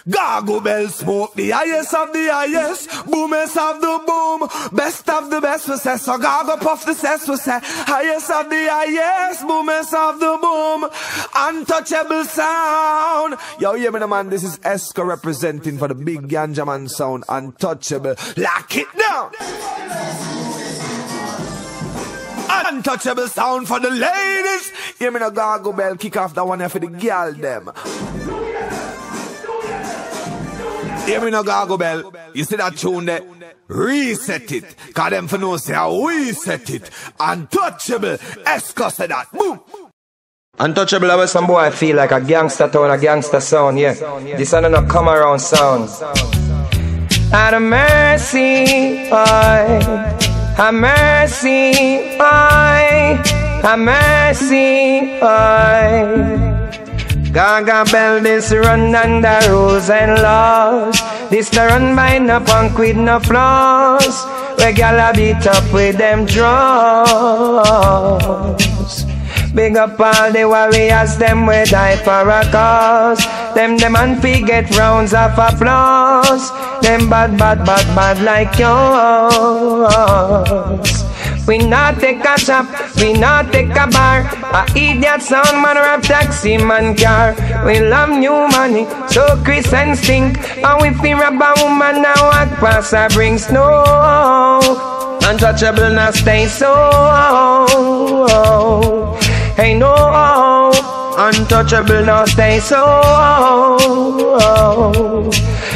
Gargle bell smoke, the highest of the highest, boomers of the boom, best of the best, we say. So gargle puff the cess, we say. Highest of the highest, boomers of the boom, untouchable sound. Yo, hear me, man, this is Esco representing for the big ganja man sound, untouchable. Lock it down. Untouchable sound for the ladies. Hear me, no gargle bell, kick off that one here for the girl them. Hear me no gargle bell. You see that tune there? Reset it. Cause them for no say we set it. Untouchable. Esco say that. Boom. Untouchable, I was some boy I feel like a gangster tone, a gangster sound, yeah. This one no come around sound. Out of mercy, I have mercy, I have mercy, I. Gaga bell, this run under rules and laws. This no run by no punk with no flaws. We gala beat up with them drums. Big up all the warriors, them we die for a cause. Them and fi get rounds of applause. Them bad like yours. We not take a shop, we not take a bar. A idiot sound man rap taxi man car. We love new money, so Chris and stink. And we fear about woman now what pass a bring snow. Untouchable now stay so. Hey no, untouchable now stay so.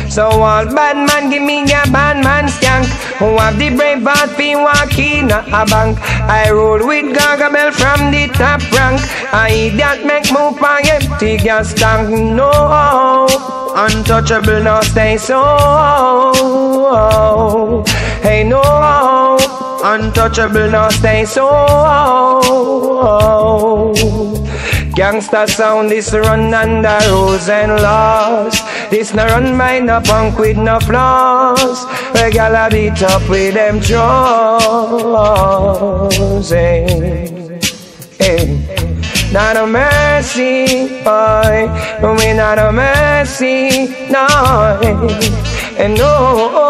So all bad man give me a bad man skank. Who have the brave heart fi walk in a bank. I roll with Gargamel from the top rank. I idiot make move on empty gas tank. No, untouchable now stay so. Hey no, untouchable now stay so. Gangsta sound, this run under rules and laws. This no run by no punk with no flaws. We gala beat up with them drums. Hey, hey. Not a mercy, boy. We not a mercy, no. And no.